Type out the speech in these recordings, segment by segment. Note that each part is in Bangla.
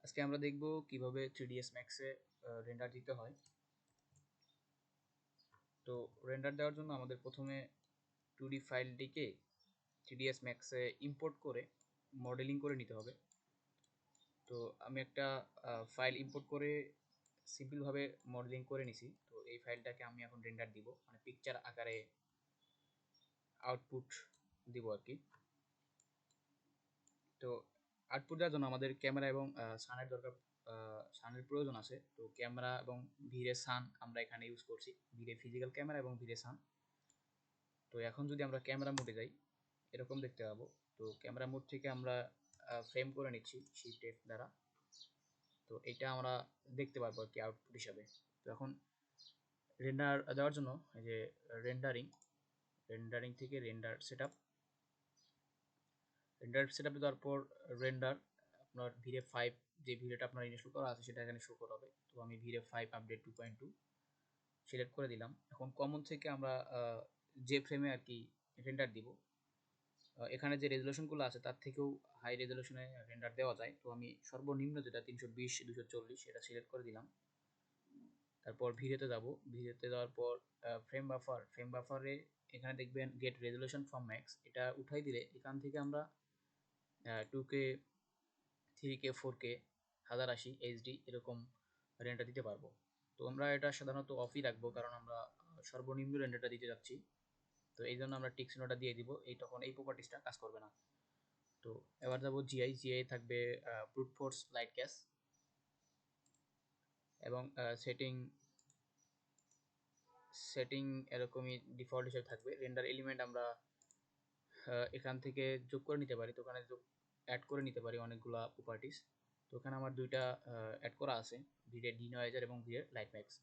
আজকে আমরা দেখব কিভাবে 3ds Max এ রেন্ডার দিতে হয়। তো রেন্ডার দেওয়ার জন্য আমাদের প্রথমে 2D ফাইলটিকে 3ds Max এ ইম্পোর্ট করে মডেলিং করে নিতে হবে। তো আমি একটা ফাইল ইম্পোর্ট করে সিম্পলভাবে মডেলিং করে নিছি। তো এই ফাইলটাকে আমি এখন রেন্ডার দিব, মানে পিকচার আকারে আউটপুট দিব আর কি। তো আউটপুট দেওয়ার জন্য আমাদের ক্যামেরা এবং সানের দরকার, সানের প্রয়োজন আছে। তো ক্যামেরা এবং ভিরে সান আমরা এখানে ইউজ করছি, ভিরে ফিজিক্যাল ক্যামেরা এবং ভিরে সান। তো এখন যদি আমরা ক্যামেরা মোডে যাই, এরকম দেখতে পাবো। তো ক্যামেরা মোড থেকে আমরা ফ্রেম করে নিচ্ছি শিফট এফ দ্বারা। তো এটা আমরা দেখতে পারবো আর কি আউটপুট হিসাবে। তো এখন রেন্ডার দেওয়ার জন্য এই যে রেন্ডারিং থেকে রেন্ডার সেটআপে দেওয়ার পর রেন্ডার আপনার ভিরে 5 যে ভিডিওটা আপনার ইনস্টল করা আছে সেটা এখানে শো করাবে। তো আমি ভিরে 5 আপডেট 2.2 সিলেক্ট করে দিলাম। এখন কমন থেকে আমরা যে ফ্রেমে আর কি রেন্ডার দিব, এখানে যে রেজুলেশনগুলো আছে তার থেকেও হাই রেজুলেশনে রেন্ডার দেওয়া যায়। তো আমি সর্বনিম্ন যেটা 320/240 এটা সিলেক্ট করে দিলাম। তারপর ভিডিওতে যাব, ভিডিওতে যাওয়ার পর ফ্রেম বাফারে এখানে দেখবেন গেট রেজুলেশন ফ্রম ম্যাক্স, এটা উঠাই দিলে এখান থেকে আমরা 2K 3K 4K 1080 HD এরকম রেন্ডার দিতে পারবো। তো আমরা এটা সাধারণত অফই রাখবো, কারণ আমরা সর্বনিম্ন রেন্ডারটা দিতে যাচ্ছি। তো এই জন্য আমরা টিক চিহ্নটা দিয়ে দিব, এই তখন এই প্রপার্টিসটা কাজ করবে না। তো এবার যাবো জিআই থাকবে ব্রুট ফোর্স লাইট ক্যাশ এবং সেটিং এরকমই ডিফল্ট হিসেবে থাকবে। রেন্ডার এলিমেন্ট আমরা এখান থেকে যোগ করে নিতে পারি, তো ওখানে অ্যাড করে নিতে পারি অনেকগুলা প্রপার্টিস। তো ওখানে আমার দুইটা অ্যাড করা আছে, ভিডিও ডিনয়েজার এবং ভিডিও লাইট ম্যাক্স।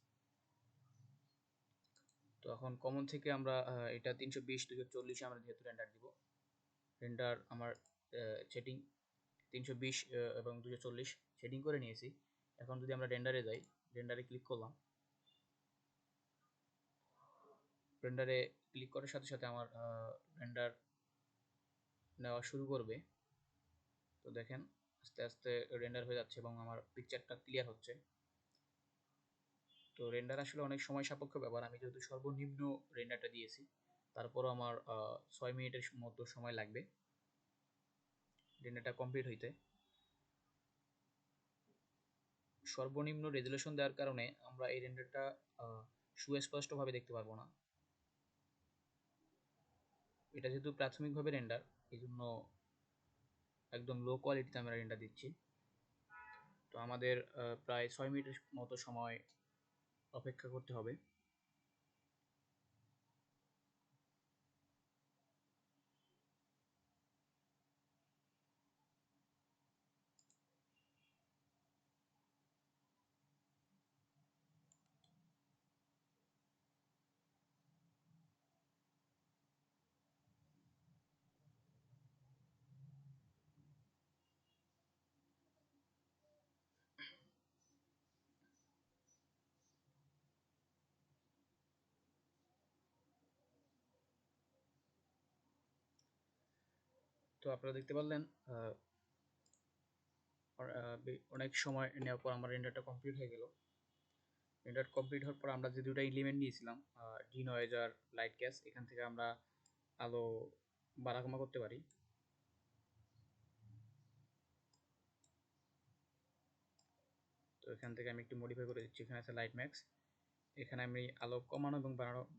তো এখন কমন থেকে আমরা এটা 320/240 আমরা যেহেতু রেন্ডার দিব, রেন্ডার আমার সেটিং 320 এবং 240 সেটিং করে নিয়েছি। এখন যদি আমরা রেন্ডারে যাই, রেন্ডারে ক্লিক করলাম, রেন্ডারে ক্লিক করার সাথে সাথে আমার রেন্ডার নেওয়া শুরু করবে। তো দেখেন আস্তে আস্তে রেন্ডার হয়ে যাচ্ছে এবং আমার পিকচারটা ক্লিয়ার হচ্ছে। তো রেন্ডার আসলে অনেক সময় সাপেক্ষ ব্যাপার। আমি যেহেতু সর্বনিম্ন রেন্ডারটা দিয়েছি, তারপরও আমার 6 মিনিটের মতো সময় লাগবে রেন্ডারটা কমপ্লিট হইতে। সর্বনিম্ন রেজুলেশন দেওয়ার কারণে আমরা এই রেন্ডারটা সুস্পষ্টভাবে দেখতে পারবো না। এটা যেহেতু প্রাথমিকভাবে রেন্ডার, এই জন্য একদম লো কোয়ালিটিতে আমরা রেন্ডার দিচ্ছি। তো আমাদের প্রায় 6 মিনিটের মতো সময় অপেক্ষা করতে হবে। তো আপনারা দেখতে পারলেন অনেক সময় নেওয়ার পর আমার রেন্ডারটা কমপ্লিট হয়ে গেল। রেন্ডার কমপ্লিট হওয়ার পর আমরা যে দুটো এলিমেন্ট নিয়েছিলাম, ডিনয়েজার লাইট ক্যাশ, এখান থেকে আমরা আলো বাড়া কমা করতে পারি। তো এখান থেকে আমি একটু মডিফাই করে দিচ্ছি। এখানে আছে লাইট ম্যাক্স, এখানে আমি আলো কমানো এবং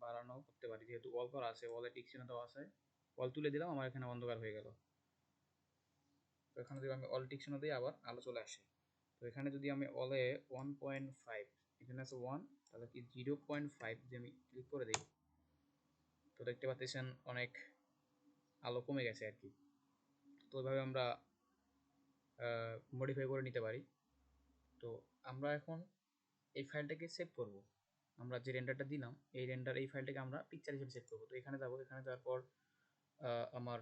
বাড়ানো করতে পারি। যেহেতু ওয়াল করা আছে, ওয়ালে টিক চিহ্ন দেওয়া আছে, ওয়াল তুলে দিলাম, আমার এখানে অন্ধকার হয়ে গেল। তো এখানে যদি আমি অল টিক চিহ্ন দিই, আবার আলো চলে আসে। তো এখানে যদি আমি অলে 1.5, এখানে আছে 1, তাহলে কি 0.5 যদি আমি ক্লিক করে দিই, তো দেখতে পাচ্ছেন অনেক আলো কমে গেছে আর কি। তো ওইভাবে আমরা মডিফাই করে নিতে পারি। তো আমরা এখন এই ফাইলটাকে সেভ করব। আমরা যে রেন্ডারটা দিলাম, এই ফাইলটাকে আমরা পিকচার হিসেবে সেভ করব। তো এখানে যাবো, এখানে যাওয়ার পর আমার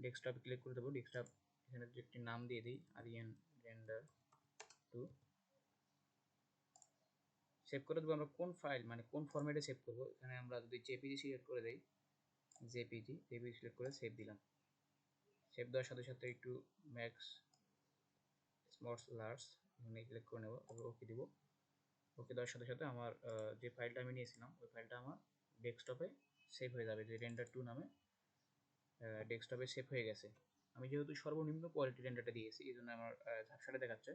ডেস্কটপে ক্লিক করে দেবো। ডেস্কটপ এখানে একটি নাম দিয়ে দিই, আরিয়ান রেন্ডার 2। সেভ করে দেবো। আমরা কোন ফাইল, মানে কোন ফরম্যাটে সেভ করব, এখানে আমরা যদি জেপিজি সিলেক্ট করে দেই, জেপিজি সিলেক্ট করে সেভ দিলাম। সেভ দেওয়ার সাথে সাথে একটু ম্যাক্স স্মটস লার্জ এখানে ক্লিক করে নেব, তারপর ওকে দিব। ওকে দেওয়ার সাথে সাথে আমার যে ফাইলটা আমি নিয়েছিলাম ওই ফাইলটা আমার ডেস্কটপে সেভ হয়ে যাবে, যে রেন্ডার টু নামে ডেস্কটপে সেভ হয়ে গেছে। আমি যেহেতু সর্বনিম্ন কোয়ালিটি রেন্ডারটা দিয়েছি এই জন্য আমার ঝাপসাটা দেখাচ্ছে।